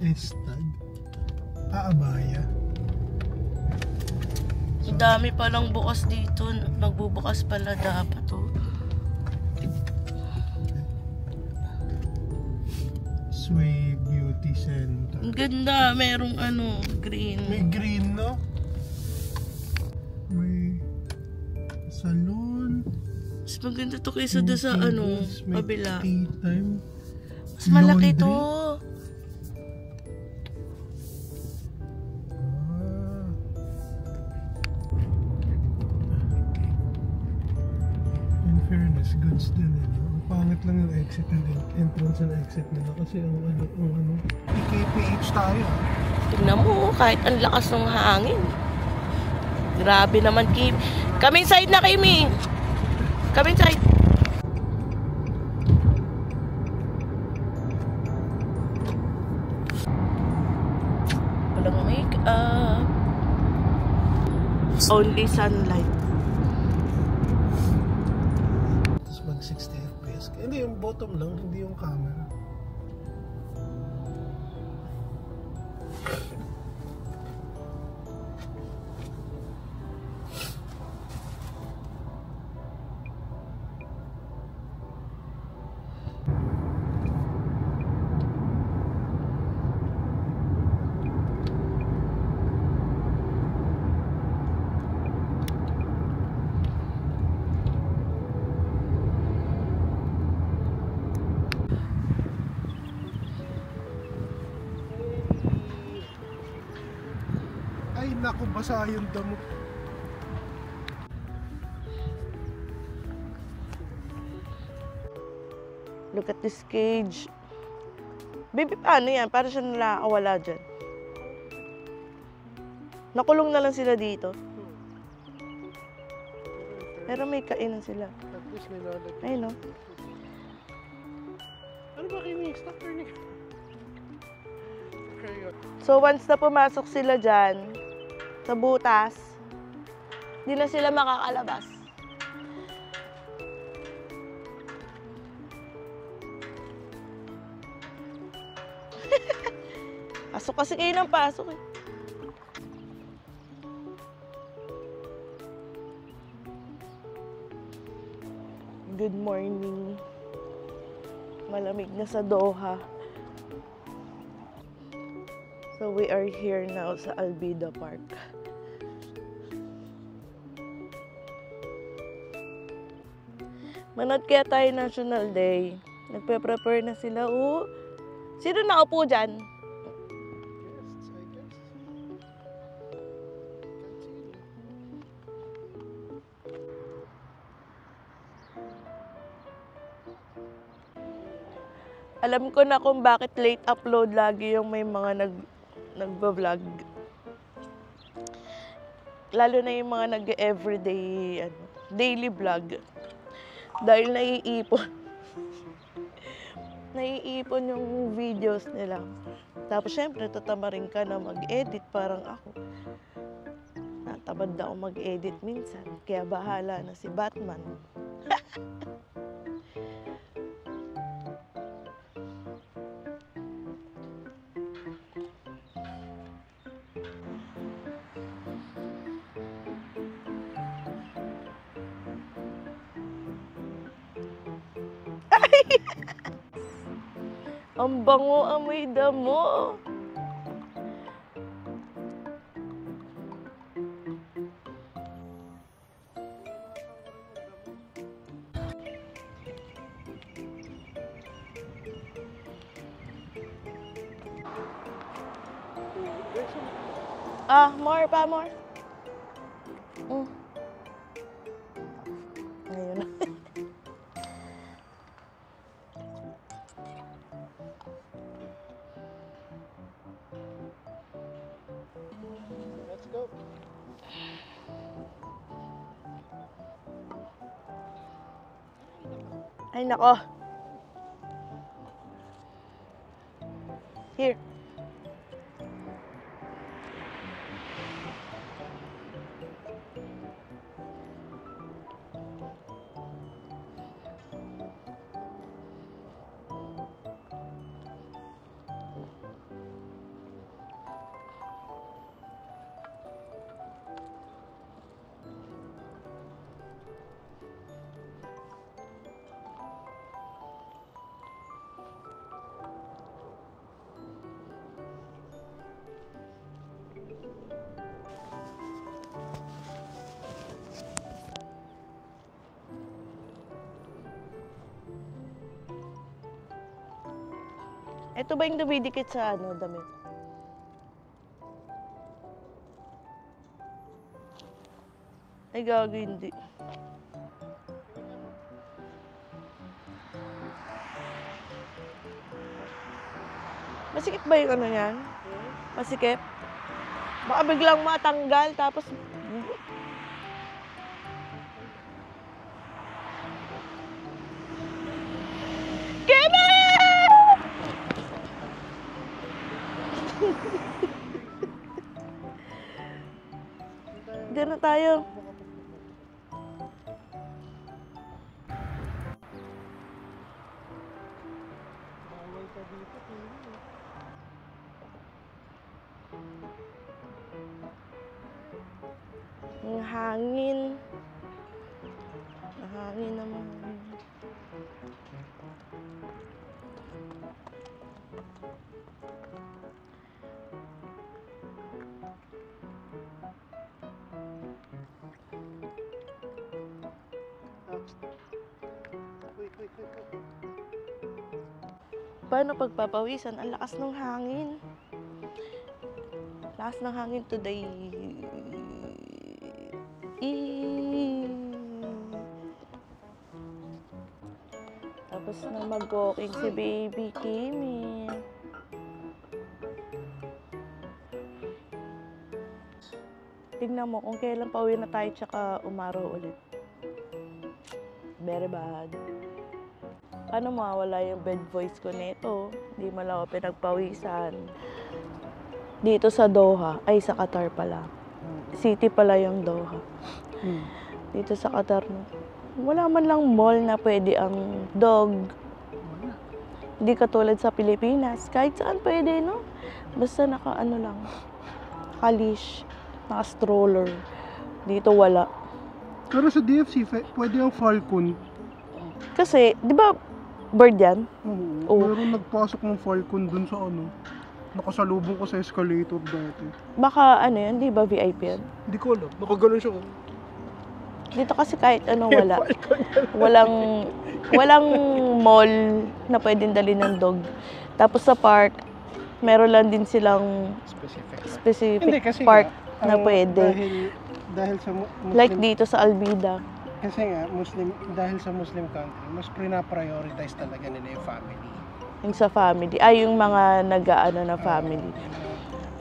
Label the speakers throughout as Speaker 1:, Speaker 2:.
Speaker 1: Estad. Abaya.
Speaker 2: Ang dami palang bukas dito. Magbubukas pala dapat oh.
Speaker 1: Sway Beauty Center.
Speaker 2: Ang ganda. Merong green.
Speaker 1: May green, no? May salon.
Speaker 2: Mas maganda to kaysa doon sa kabila.
Speaker 1: Tea time.
Speaker 2: Mas malaki to.
Speaker 1: In fairness, goods din eh. Ang pangit lang yung exit and entrance and exit nila kasi ang PKPH tayo.
Speaker 2: Tingnan mo, kahit ang lakas ng hangin. Grabe naman, Kim. Kaming side na, Kimi. Kaming side. Walang make-up. Only sunlight.
Speaker 1: Tapos mag 60 FPS. Hindi, yung bottom lang, hindi yung camera. Ay, naku, basa yung damo.
Speaker 2: Look at this cage. Baby, paano yan? Para siya nakawala dyan. Nakulong na lang sila dito. Pero may kainan sila.
Speaker 1: At least may lalagay.
Speaker 2: Ay, no?
Speaker 1: Ano ba Kimi? Stop turning. Okay.
Speaker 2: So, once na pumasok sila dyan, sa butas, hindi na sila makakalabas. Pasok kasi kayo ng pasok eh. Good morning. Malamig na sa Doha. So we are here now sa Albida Park. Manood kaya tayo National Day. Nagpe-prepare na sila. Oh, sino nakaupo dyan? Alam ko na kung bakit late upload lagi yung may mga nagba-vlog. Lalo na yung mga nag-everyday, daily vlog. Dahil naiipon. Naiipon yung videos nila. Tapos syempre, tatamarin ka na mag-edit parang ako. Natamad na ako mag-edit minsan. Kaya bahala na si Batman. Ang bango, amoy damo. More pa, more. Ayun na.
Speaker 1: Let's go.
Speaker 2: Ay, nako. Here. Ito ba yung dumidikit sa ano, damit? Ay, gago, hindi. Masikip ba yung ano yan? Masikip? Baka biglang matanggal, tapos... Kevin! Diyan na tayo.
Speaker 1: Bawal ka dito,
Speaker 2: Ang hangin. Ang hangin naman. Paano pagpapawisan? Ang lakas ng hangin. Lakas ng hangin today. Tapos na mag-walking si baby Kimi. Tingnan mo kung kailan pauwi na tayo tsaka umaraw ulit. Very bad. Paano mawala yung bed voice ko nito? Hindi mo lang ako pinagpawisan. Dito sa Doha, ay sa Qatar pala. City pala yung Doha. Dito sa Qatar, wala man lang mall na pwede ang dog. Hindi katulad sa Pilipinas. Kahit saan pwede, no? Basta naka-ano lang. Naka-leash. Naka-stroller. Dito wala.
Speaker 1: Pero sa DFC, pwede ang Falcon.
Speaker 2: Kasi, di ba, bird yan?
Speaker 1: Oo. Meron nagpasok ng Falcon dun sa ano. Nakasalubong ko sa escalator dati.
Speaker 2: Baka ano yan, di ba VIP yan?
Speaker 1: Hindi ko alam. Nakaganon siya.
Speaker 2: Dito kasi kahit ano wala. Walang mall na pwedeng dali ng dog. Tapos sa park, meron lang din silang specific
Speaker 1: Hindi, kasi
Speaker 2: park
Speaker 1: nga,
Speaker 2: na pwede.
Speaker 1: Dahil sa Muslim,
Speaker 2: Like dito sa Albida.
Speaker 1: kasi nga, dahil sa Muslim country, mas prioritize talaga nila yung family.
Speaker 2: Yung sa family. Ay, yung mga nag-ano na family.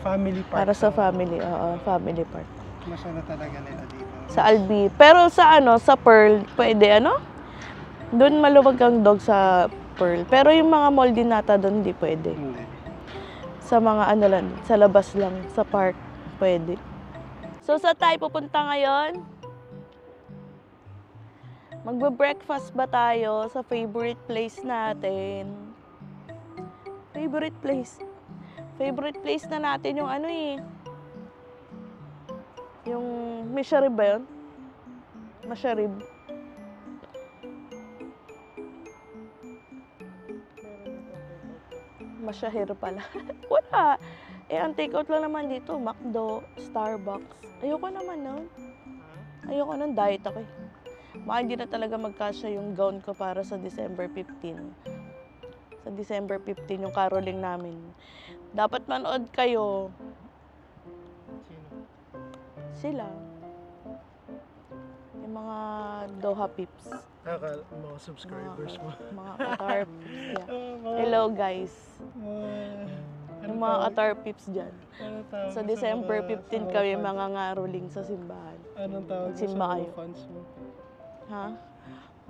Speaker 1: Family park.
Speaker 2: Para sa family, oo, family park.
Speaker 1: Mas ano talaga nila dito.
Speaker 2: Sa Albi. Pero sa ano, sa Pearl, pwede ano? Doon maluwag ang dog sa Pearl. Pero yung mga mall din nata doon, hindi pwede.
Speaker 1: Hindi.
Speaker 2: Sa mga ano lang, sa labas lang, sa park, pwede. So, saan tayo pupunta ngayon? Magbe-breakfast ba tayo sa favorite place natin? Favorite place? Favorite place na natin yung ano eh. Yung Misharib ba yun? Masharib. Masyahir pala. Wala. Eh, ang takeout lang naman dito, McDo, Starbucks. Ayoko naman nun. Ayoko nun, diet ako eh. Baka hindi na talaga magkasya yung gown ko para sa December 15. Sa December 15, yung caroling namin. Dapat manood kayo. Sila. Yung mga Doha Pips.
Speaker 1: Mga subscribers mo.
Speaker 2: Mga Qatar Pips. Yeah. Hello guys. Yung mga Qatar Pips dyan. Sa December 15 kami mga ngaroling sa simbahan.
Speaker 1: Anong tawag mo
Speaker 2: Simba
Speaker 1: sa
Speaker 2: kayo.
Speaker 1: mga fans mo?
Speaker 2: Ha?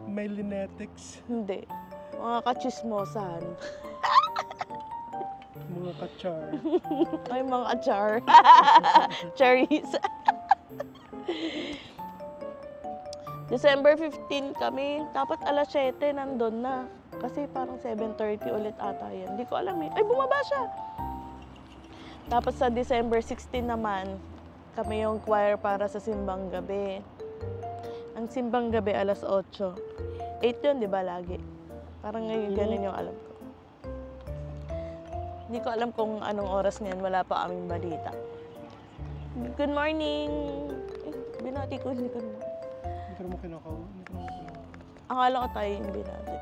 Speaker 1: May linetics.
Speaker 2: Hindi. Mga kachismosan.
Speaker 1: Mga kachar.
Speaker 2: Ay, mga achar. Cherries. December 15 kami. Dapat alas 7 nandun na. Kasi parang 7:30 ulit ata yan. Hindi ko alam eh. Ay, bumaba siya! Tapos sa December 16 naman, kami yung choir para sa simbang gabi. Ang simbang gabi alas 8. 8 yun, di ba, lagi? Parang ngayon ganun yung alam ko. Hindi ko alam kung anong oras ngayon. Wala pa kaming balita. Good morning! Eh, binati ko, hindi ko naman.
Speaker 1: Hindi mo kinakaw.
Speaker 2: Akala ko tayo yung binati.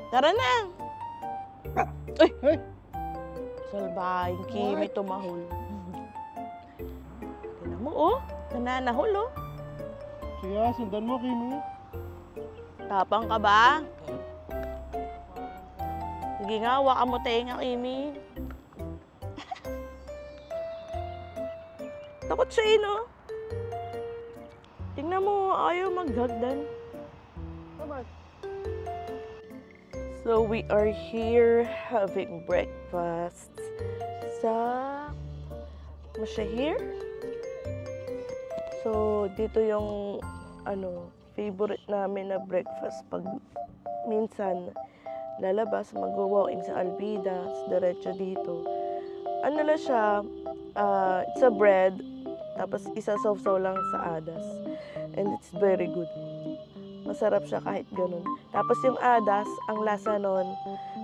Speaker 2: Tara na! Ay!
Speaker 1: Ay!
Speaker 2: Salbahing Kimi tumahol. Tignan mo, oh. Nananahol, oh.
Speaker 1: Sige, sundan mo, Kimi.
Speaker 2: Tapang ka ba? Sige nga, hawakan mo tenga, Kimi. Takot siya, no? Tingnan mo, ayaw maghagdan. So we are here having breakfast sa Mashahir. So dito yung favorite namin na breakfast pag minsan lalabas, mag-walking sa Albidas, diretso dito. Ano na siya, it's a bread, tapos isa-sawsaw lang sa adas. And it's very good. Masarap siya kahit ganun. Tapos yung adas, ang lasa nun,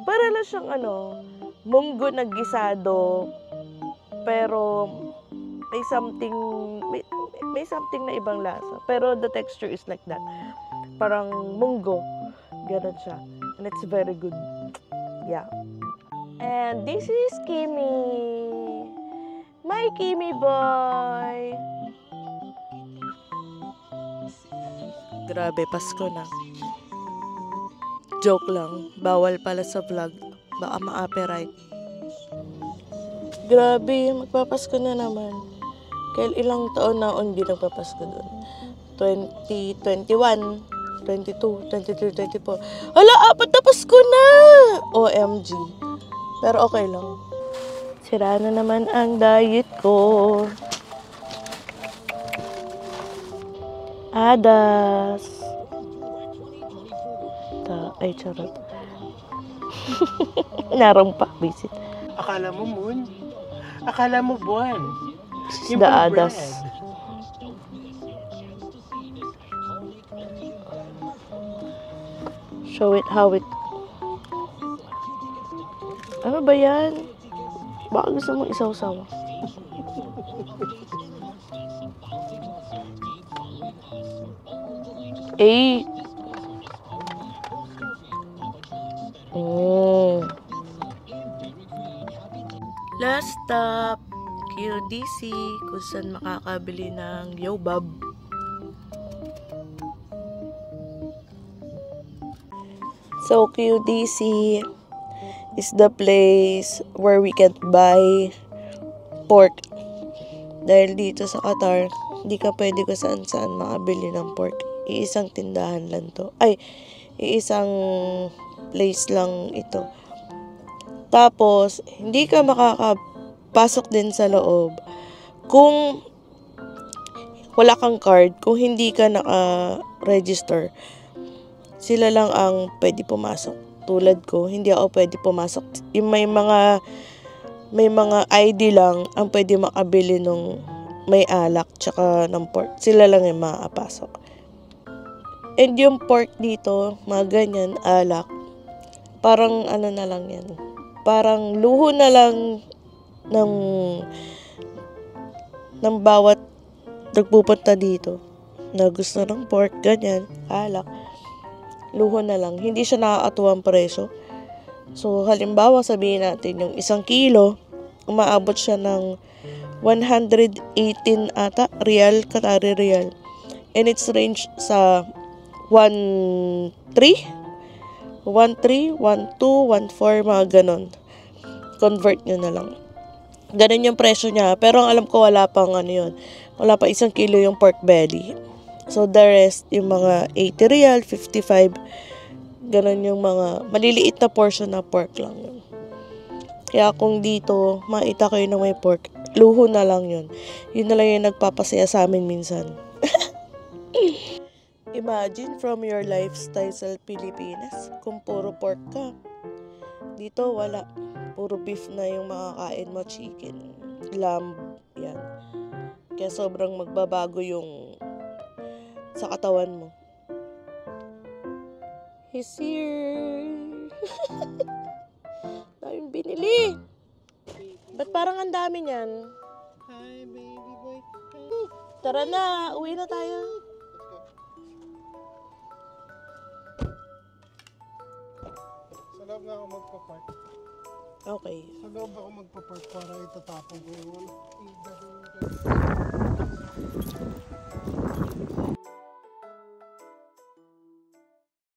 Speaker 2: para lang siyang munggo na gisado, pero may something na ibang lasa. Pero the texture is like that. Parang munggo. Ganun siya. And it's very good. Yeah. And this is Kimi. My Kimi boy. Grabe, Pasko na. Joke lang. Bawal pala sa vlog. Baka ma-copyright. Grabe, magpapasko na naman. Kaya ilang taon na hindi nagpapasko doon. 2021, 22, 23, 24. Hala, 4 na Pasko na! OMG. Pero okay lang. Sira na naman ang diet ko. Adas. Ay, charot. Narong pa, visit.
Speaker 1: Akala mo moon? Akala mo buwan?
Speaker 2: This is the adas. Show it how it... Ano ba yan? Baka gusto mong isaw-saw. Eh. Last stop, QDC, kung saan makakabili ng yobab. So QDC is the place where we can buy pork. Dahil dito sa Qatar, hindi ka pwede kung saan-saan makabili ng pork. Iisang tindahan lang to. Ay, iisang place lang ito. Tapos, hindi ka makakapasok din sa loob kung wala kang card, kung hindi ka naka-register. Sila lang ang pwede pumasok. Tulad ko, hindi ako pwede pumasok. Yung may mga ID lang ang pwede makabili nung may alak tsaka ng pork. Sila lang yung makapasok. And yung pork dito, mga ganyan, alak, parang ano na lang yan. Parang luho na lang ng bawat nagpupunta dito na gusto ng pork, ganyan, alak. Luho na lang. Hindi siya nakakatuwang presyo. So, halimbawa, sabihin natin yung 1 kilo, umaabot siya ng 118 ata, real, Qatari real. And it's range sa 1.3, 1.2, 1.4, mga ganon. Convert nyo na lang. Ganon yung presyo niya. Pero ang alam ko, wala pang yun. Wala pa 1 kilo yung pork belly. So, the rest, yung mga 80 real, 55, ganon yung mga maliliit na portion na pork lang yun. Kaya kung dito, makita kayo na may pork, luho na lang yun. Yun na lang yung nagpapasaya sa amin minsan. Imagine from your lifestyle sa Pilipinas, kung puro pork ka. Dito, wala. Puro beef na yung makakain mo, chicken, lamb, yan. Kaya sobrang magbabago yung sa katawan mo. He's here. Daming binili. Ba't parang ang dami niyan?
Speaker 1: Hi, baby boy.
Speaker 2: Tara na, uwi na tayo.
Speaker 1: Sa loob na ako magpa-park.
Speaker 2: Okay.
Speaker 1: Sa loob ako magpa-park para itatapon ko yung ano. Gagawin ko.